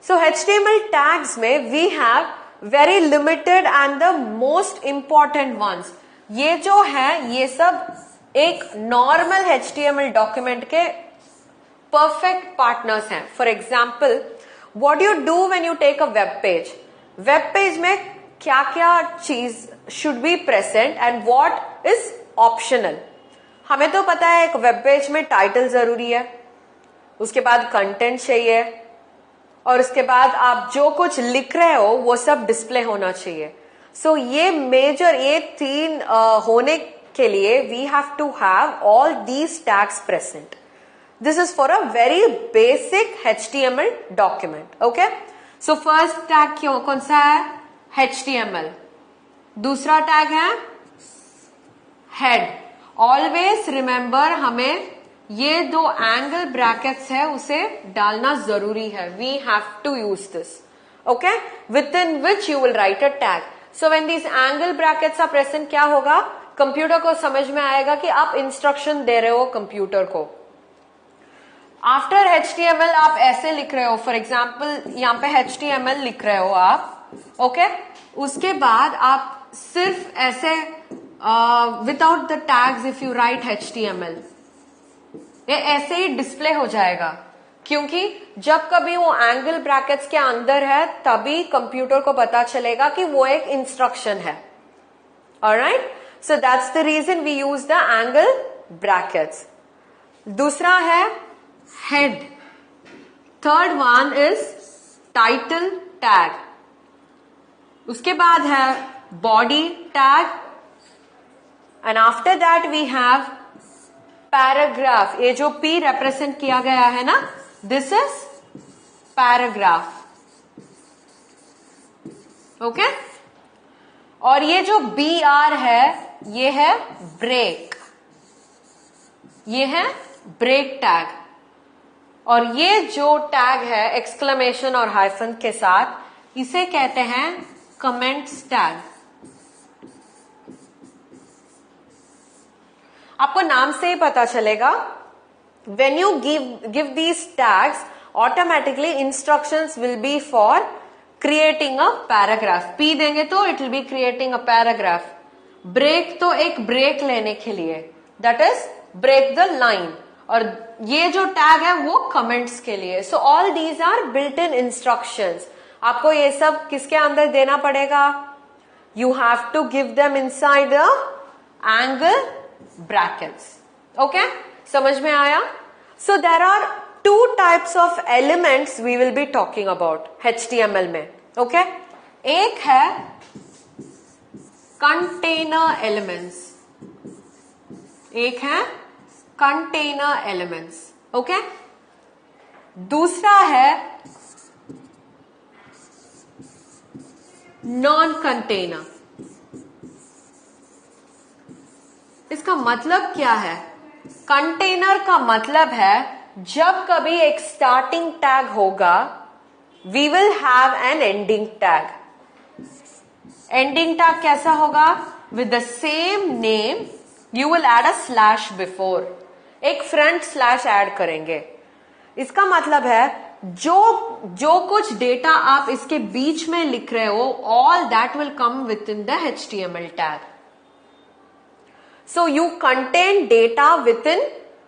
सो HTML tags में we have very limited and the most important ones. ये जो है ये सब एक नॉर्मल HTML डॉक्यूमेंट के परफेक्ट पार्टनर्स हैं. For example, what you do when you take a web page. Web page में क्या क्या चीज should be present and what is optional. हमें तो पता है एक वेब पेज में टाइटल जरूरी है, उसके बाद कंटेंट चाहिए, और उसके बाद आप जो कुछ लिख रहे हो वो सब डिस्प्ले होना चाहिए. सो ये मेजर ये तीन होने के लिए we have to have all these tags present. This is for a very basic HTML document. Okay, so first tag क्यों कौन सा है? HTML. दूसरा टैग है हेड. ऑलवेज रिमेंबर हमें ये दो एंगल ब्रैकेट्स है उसे डालना जरूरी है. We have to use this. Okay, within which you will write a tag. So when these angle brackets are present क्या होगा? कंप्यूटर को समझ में आएगा कि आप इंस्ट्रक्शन दे रहे हो कंप्यूटर को. आफ्टर HTML आप ऐसे लिख रहे हो, फॉर एग्जाम्पल यहां पे HTML लिख रहे हो आप. ओके, उसके बाद आप सिर्फ ऐसे without the tags if you right HTML, ये ऐसे ही डिस्प्ले हो जाएगा, क्योंकि जब कभी वो एंगल ब्रैकेट्स के अंदर है तभी कंप्यूटर को पता चलेगा कि वो एक इंस्ट्रक्शन है. Alright, so that's the reason we use the angle brackets. दूसरा है head. Third one is title tag. उसके बाद है body tag, and after that we have paragraph. ये जो P रिप्रेजेंट किया गया है ना, दिस इज पैराग्राफ. ओके, और ये जो BR है ये है ब्रेक. ये है ब्रेक टैग. और ये जो टैग है एक्सक्लेमेशन और हाइफन के साथ, इसे कहते हैं कमेंट्स टैग. आपको नाम से ही पता चलेगा. When you give these tags, automatically instructions will be for creating a paragraph. P देंगे तो it will be creating a paragraph. Break तो एक ब्रेक लेने के लिए, that is break the line. और ये जो टैग है वो कमेंट्स के लिए. So all these are built in instructions. आपको ये सब किसके अंदर देना पड़ेगा? You have to give them inside the angle brackets. Okay, समझ में आया? So there are two types of elements we will be talking about HTML में. ओके, एक है कंटेनर एलिमेंट्स, एक है कंटेनर एलिमेंट्स. ओके, दूसरा है नॉन कंटेनर. इसका मतलब क्या है? कंटेनर का मतलब है जब कभी एक स्टार्टिंग टैग होगा, we will have an ending tag. Ending tag कैसा होगा? With the same name you will add a slash before. एक फ्रंट स्लैश ऐड करेंगे. इसका मतलब है जो कुछ डेटा आप इसके बीच में लिख रहे हो, all that will come with in the HTML tag. So you contain data within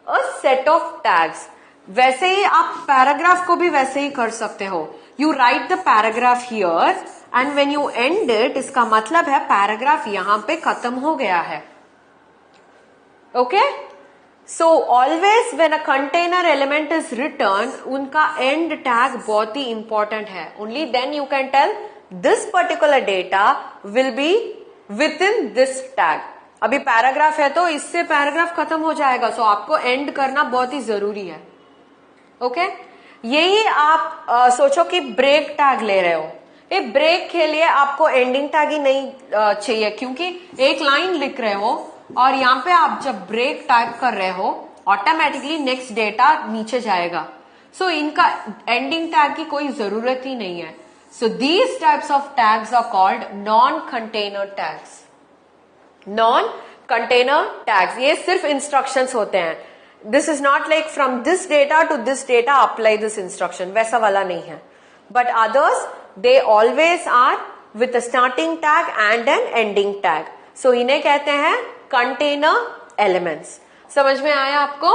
a set of tags. वैसे ही आप पैराग्राफ को भी वैसे ही कर सकते हो. You write the paragraph here and when you end it, इसका मतलब है पैराग्राफ यहां पे खत्म हो गया है. Okay? So always when a container element is written, उनका end tag बहुत ही important है. Only then you can tell this particular data will be within this tag. अभी पैराग्राफ है तो इससे पैराग्राफ खत्म हो जाएगा, सो आपको एंड करना बहुत ही जरूरी है. ओके, यही आप सोचो कि ब्रेक टैग ले रहे हो. ये ब्रेक के लिए आपको एंडिंग टैग ही नहीं चाहिए, क्योंकि एक लाइन लिख रहे हो और यहाँ पे आप जब ब्रेक टाइप कर रहे हो ऑटोमेटिकली नेक्स्ट डेटा नीचे जाएगा. सो इनका एंडिंग टैग की कोई जरूरत ही नहीं है. So these types of tags are called non container tags. Non container tags ये सिर्फ इंस्ट्रक्शंस होते हैं. This is not like from this data to this data apply this instruction, वैसा वाला नहीं है. but others they always are with a starting tag and an ending tag. So इन्हें कहते हैं container elements. समझ में आया आपको?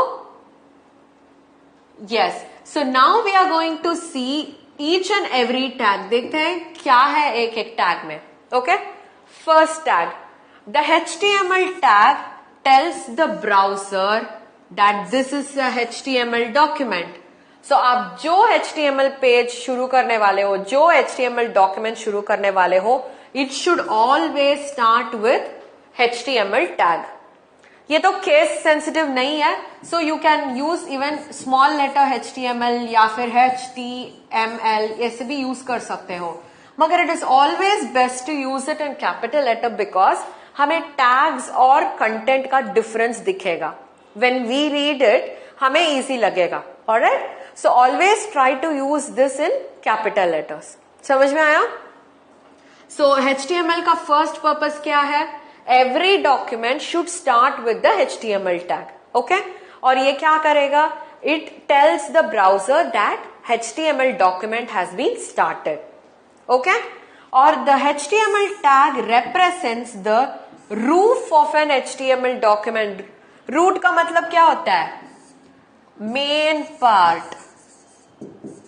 Yes. So now we are going to see each and every tag. देखते हैं क्या है एक एक tag में. Okay? First tag. The HTML tag tells the browser that this is a HTML document. So आप जो HTML पेज शुरू करने वाले हो, जो HTML डॉक्यूमेंट शुरू करने वाले हो, it should always start with HTML tag. ये तो केस सेंसिटिव नहीं है, so you can use even small letter HTML या फिर HTML ऐसे भी यूज कर सकते हो, मगर it is always best to use it in capital letter because हमें टैग्स और कंटेंट का डिफरेंस दिखेगा. व्हेन वी रीड इट हमें इजी लगेगा. Alright, so always try to use this in capital letters. समझ में आया? सो HTML का फर्स्ट पर्पस क्या है? Every document should start with the HTML tag. Okay? और ये क्या करेगा? It tells the browser that HTML document has been started. Okay? और the HTML tag represents the roof of an HTML document. Root का मतलब क्या होता है? Main part.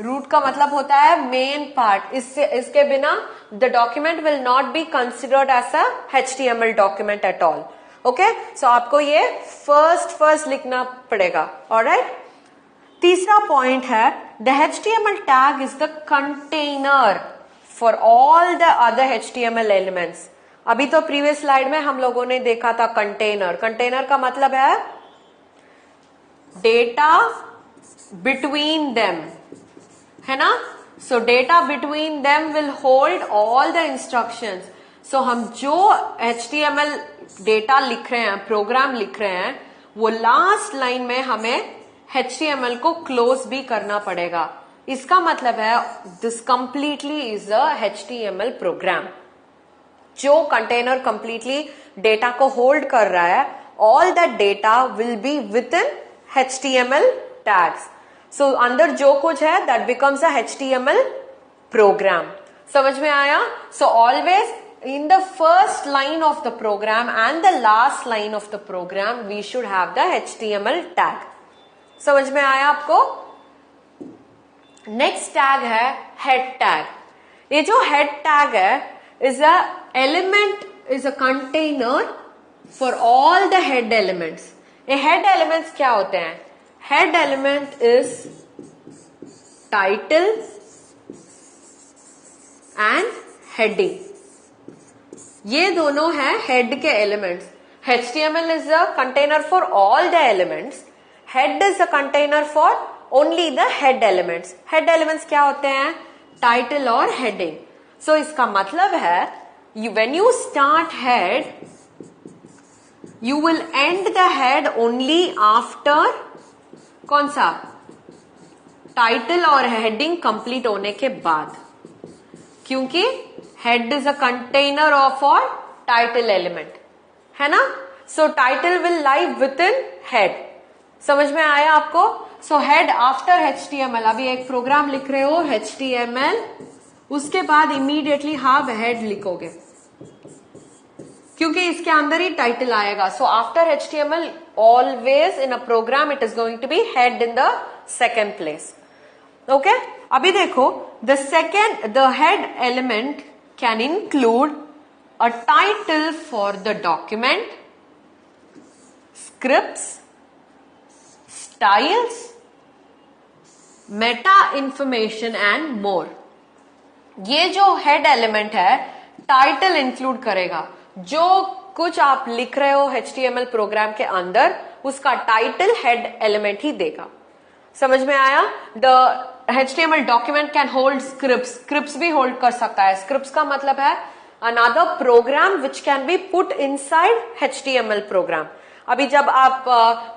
रूट का मतलब होता है मेन पार्ट. इसके बिना the document will not be considered as a HTML document at all. Okay, so आपको ये फर्स्ट लिखना पड़ेगा. ऑलराइट. तीसरा पॉइंट है the HTML tag is the container for all the other HTML elements. अभी तो प्रीवियस स्लाइड में हम लोगों ने देखा था कंटेनर. कंटेनर का मतलब है डेटा बिटवीन देम, है ना? So data between them will hold all the instructions. So हम जो HTML डेटा लिख रहे हैं, प्रोग्राम लिख रहे हैं, वो लास्ट लाइन में हमें HTML को क्लोज भी करना पड़ेगा. इसका मतलब है this completely is a HTML program. जो कंटेनर कंप्लीटली डेटा को होल्ड कर रहा है, all that data will be within HTML tags. So अंदर जो कुछ है that becomes a HTML program. समझ में आया? So always in the first line of the program and the last line of the program we should have the HTML tag. समझ में आया आपको? नेक्स्ट टैग है head tag. ये जो head tag है is a element, is a container for all the head elements. ये head elements क्या होते हैं? Head element is title and heading. ये दोनों हैं head के elements. HTML is a container for all the elements. Head is a container for only the head elements. Head elements क्या होते हैं? Title और heading. So इसका मतलब है when you start head, you will end the head only after कौन सा? Title और हेडिंग कंप्लीट होने के बाद, क्योंकि head is a container of और टाइटल एलिमेंट, है ना? सो title will lie with in head. समझ में आया आपको? So head after HTML. अभी एक प्रोग्राम लिख रहे हो HTML, उसके बाद इमीडिएटली आप हेड लिखोगे, क्योंकि इसके अंदर ही टाइटल आएगा. So after HTML always in a program it is going to be head in the second place. Okay? अभी देखो the head element can include a title for the document, scripts, styles, meta information and more. ये जो head element है title include करेगा. जो कुछ आप लिख रहे हो HTML प्रोग्राम के अंदर, उसका टाइटल हेड एलिमेंट ही देगा. समझ में आया? The HTML document can hold scripts. Scripts भी होल्ड कर सकता है. स्क्रिप्ट्स का मतलब है another program which can be put inside HTML program. अभी जब आप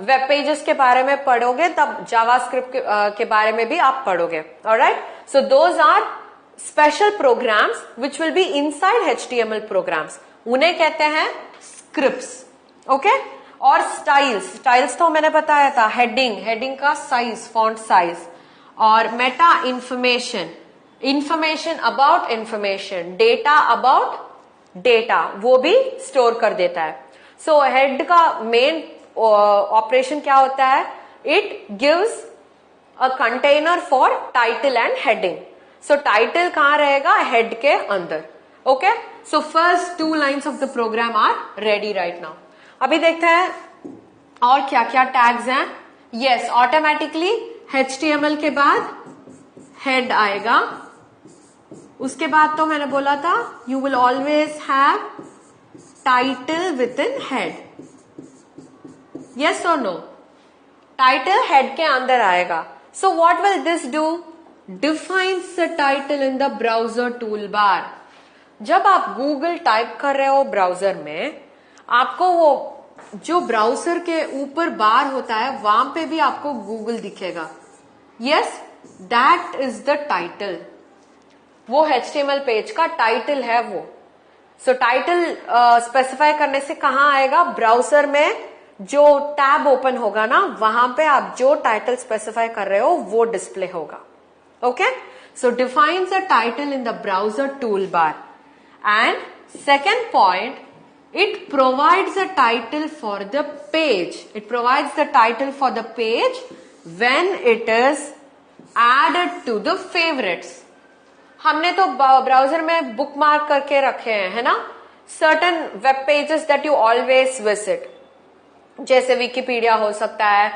वेब पेजेस के बारे में पढ़ोगे तब जावास्क्रिप्ट के बारे में भी आप पढ़ोगे. Alright? So those are special programs which will be inside HTML programs. उन्हें कहते हैं स्क्रिप्ट्स. ओके? और स्टाइल्स तो मैंने बताया था. हेडिंग का साइज, फॉन्ट साइज. और meta information, information about information, data about data, वो भी स्टोर कर देता है. सो हेड का मेन ऑपरेशन क्या होता है? It gives a container for title and heading. So title कहां रहेगा? हेड के अंदर. Okay, so first 2 lines of the program are ready right now. अभी देखते हैं और क्या क्या टैग्स हैं. यस, ऑटोमेटिकली HTML के बाद हेड आएगा. उसके बाद तो मैंने बोला था you will always have title with in head. Yes और नो? टाइटल हेड के अंदर आएगा. So what will this do? Defines the title in the browser tool bar. जब आप गूगल टाइप कर रहे हो ब्राउजर में, आपको वो जो ब्राउजर के ऊपर बार होता है वहां पे भी आपको गूगल दिखेगा. Yes, that is the title. वो HTML पेज का टाइटल है वो. सो टाइटल स्पेसिफाई करने से कहां आएगा? ब्राउजर में जो टैब ओपन होगा ना, वहां पे आप जो टाइटल स्पेसिफाई कर रहे हो वो डिस्प्ले होगा. Okay, so defines the title in the browser tool bar. And second point, it provides a title for the page. It provides the title for the page when it is added to the favorites. हमने तो browser में bookmark करके रखे हैं, है ना, certain web pages that you always visit. जैसे Wikipedia हो सकता है,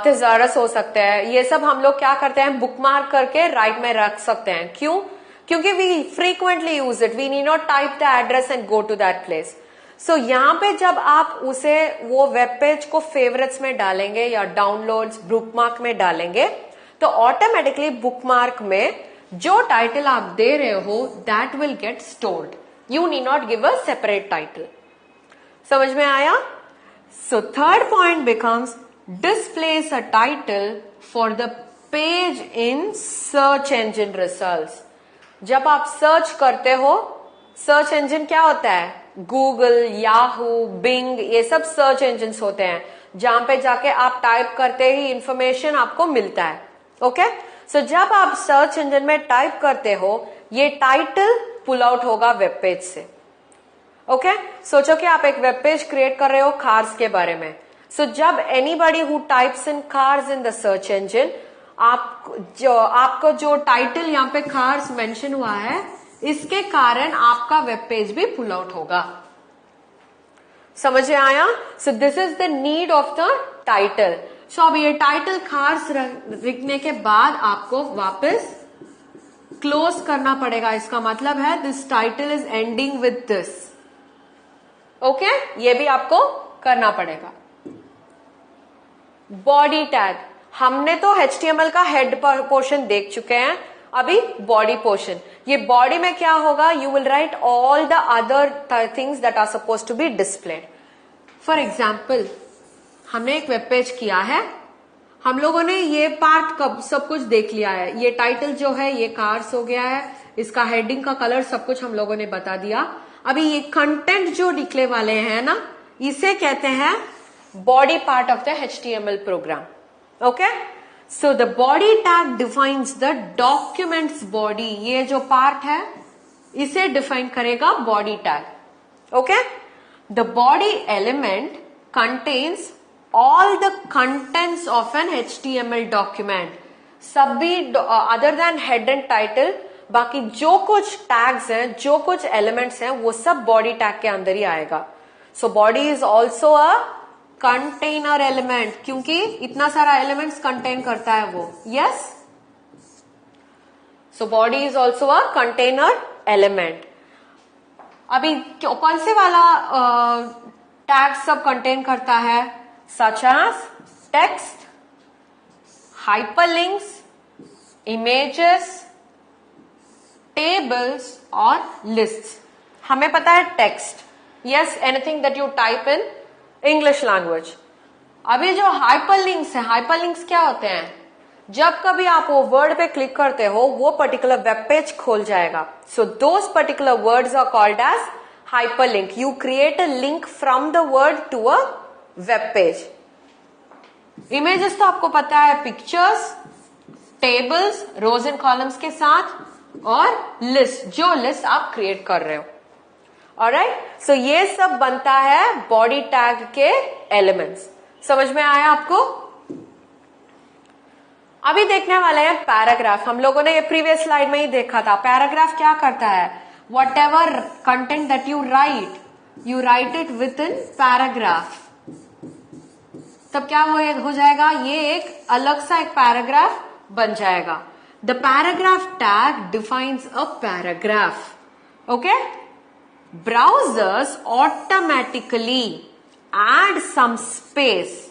थिसारस हो सकता है. ये सब हम लोग क्या करते हैं? बुकमार्क करके राइट में रख सकते हैं. क्यों? क्योंकि we frequently use it. We need not type the address and go to that place. सो यहां पे जब आप उसे वो वेब पेज को फेवरेट्स में डालेंगे या डाउनलोड्स बुकमार्क में डालेंगे, तो ऑटोमेटिकली बुकमार्क में जो टाइटल आप दे रहे हो that will get stored. You need not give a separate title. समझ में आया? So third point becomes displace a title for the page in search engine results. जब आप सर्च करते हो, सर्च इंजन क्या होता है? गूगल, याहू, बिंग, ये सब सर्च इंजन होते हैं जहां पे जाके आप टाइप करते ही इंफॉर्मेशन आपको मिलता है. ओके, सो जब आप सर्च इंजन में टाइप करते हो, ये टाइटल पुल आउट होगा वेब पेज से. ओके, सोचो कि आप एक वेब पेज क्रिएट कर रहे हो कार्स के बारे में. सो जब anybody who types in cars in the search engine, आपको जो टाइटल यहाँ पे कार्स मेंशन हुआ है, इसके कारण आपका वेब पेज भी पुल आउट होगा. समझ में आया? So this is the need of the title. So अब ये टाइटल खास लिखने के बाद आपको वापस क्लोज करना पड़ेगा. इसका मतलब है this title is ending with this. Okay, ये भी आपको करना पड़ेगा. बॉडी टैग, हमने तो HTML का हेड पोर्शन देख चुके हैं. अभी बॉडी पोर्शन. ये बॉडी में क्या होगा? You will write all the other things that are suppose to be displayed. For example, हमने एक वेब पेज किया है, हम लोगों ने ये पार्ट सब कुछ देख लिया है. ये टाइटल जो है ये कार्स हो गया है, इसका हेडिंग का कलर सब कुछ हम लोगों ने बता दिया. अभी ये कंटेंट जो निकले वाले हैं ना, इसे कहते हैं body part of the HTML program. Okay, so the body tag defines the document's body. ये जो पार्ट है इसे डिफाइन करेगा body tag. Okay, the body element contains all the contents of an HTML document. सभी other than head and title, बाकी जो कुछ tags हैं, जो कुछ एलिमेंट्स हैं, वो सब बॉडी टैग के अंदर ही आएगा. So body is also a container element, क्योंकि इतना सारा एलिमेंट्स कंटेन करता है वो. Yes, so body is also a container element. अभी कौन से वाला टैग सब कंटेन करता है? Such as text, hyperlinks, images, tables और लिस्ट्स. हमें पता है text. Yes, anything that you type in English language. अभी जो हाइपरलिंक्स है, हाइपरलिंक्स क्या होते हैं? जब कभी आप वो वर्ड पे क्लिक करते हो, वो पर्टिकुलर वेब पेज खोल जाएगा. So those particular words are called as hyperlink. You create a link from the word to a web page. Images तो आपको पता है, pictures, tables, rows and columns के साथ, और लिस्ट, जो लिस्ट आप क्रिएट कर रहे हो। ऑलराइट, सो ये सब बनता है बॉडी टैग के एलिमेंट्स। समझ में आया आपको? अभी देखने वाले हैं पैराग्राफ। हम लोगों ने ये प्रीवियस स्लाइड में ही देखा था। पैराग्राफ क्या करता है? What ever content that you right it with in paragraph. तब क्या हो जाएगा? ये एक अलग सा एक पैराग्राफ बन जाएगा। The paragraph tag defines a paragraph. Okay, browsers automatically add some space.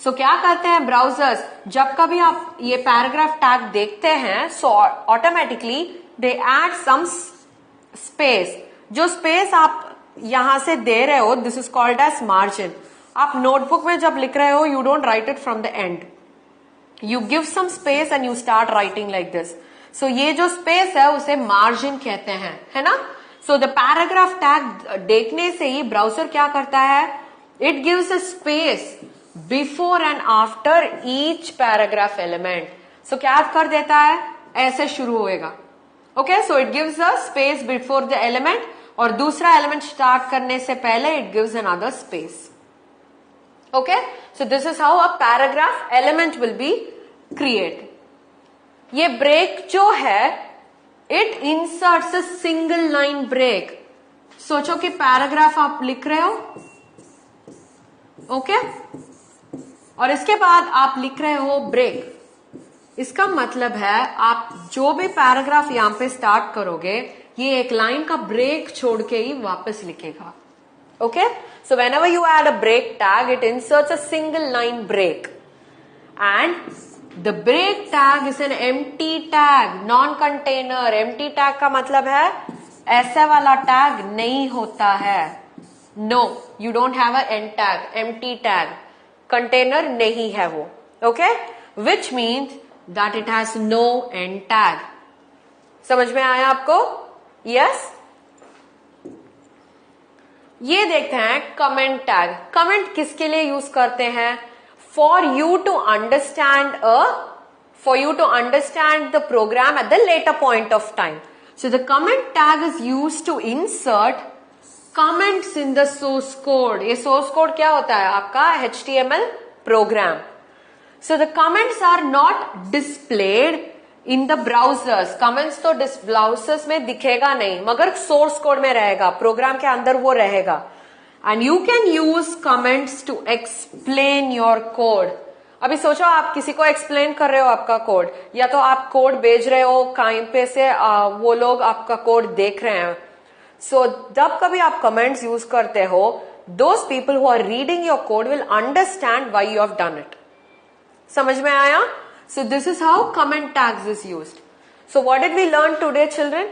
So क्या करते हैं ब्राउजर्स? जब कभी आप ये पैराग्राफ टैग देखते हैं, so automatically they add some space. जो स्पेस आप यहां से दे रहे हो, this is called as margin. आप नोटबुक में जब लिख रहे हो, you don't write it from the end, you give some space and you start writing like this. So ये जो स्पेस है उसे मार्जिन कहते हैं, है ना? सो द पैराग्राफ टैग देखने से ही ब्राउजर क्या करता है? It gives a space before and after each paragraph element. So क्या कर देता है? ऐसे शुरू होएगा। Okay, so it gives a space before the element, और दूसरा एलिमेंट स्टार्ट करने से पहले it gives another space. Okay, so this is how a paragraph element will be create. ये ब्रेक जो है, it inserts a single line break. सोचो कि पैराग्राफ आप लिख रहे हो, ओके, और इसके बाद आप लिख रहे हो ब्रेक। इसका मतलब है आप जो भी पैराग्राफ यहां पे स्टार्ट करोगे, ये एक लाइन का ब्रेक छोड़ के ही वापस लिखेगा। Okay, so whenever you add a break tag, it inserts a single line break, and the break tag is an empty tag, non-container। empty tag का मतलब है ऐसा वाला टैग नहीं होता है। No, you don't have a end tag, empty tag, container नहीं है वो। Okay, which means that it has no end tag। समझ में आया आपको? Yes? ये देखते हैं कमेंट टैग। कमेंट किसके लिए यूज करते हैं? For you to understand the program at the later point of time. So the comment tag is use to insert comments in the source code. ये सोर्स कोड क्या होता है? आपका HTML program. So the comments are not displayed in the browsers. Comments तो browsers में दिखेगा नहीं, मगर सोर्स कोड में रहेगा, प्रोग्राम के अंदर वो रहेगा। And you can use comments to explain your code. अभी सोचो आप किसी को एक्सप्लेन कर रहे हो आपका कोड, या तो आप कोड भेज रहे हो कहीं पे से, वो लोग आपका कोड देख रहे हैं। सो जब कभी आप कमेंट्स यूज करते हो, those people who are reading your code will understand why you have done it. समझ में आया? So this is how comment tags is used. So what did we learn today, children?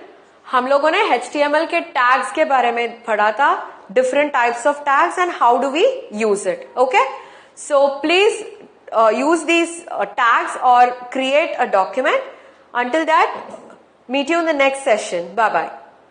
हम लोगों ने HTML के tags के बारे में पढ़ा था, different types of tags and how do we use it. Okay? So please use these tags or create a document. Until that, meet you in the next session. Bye bye.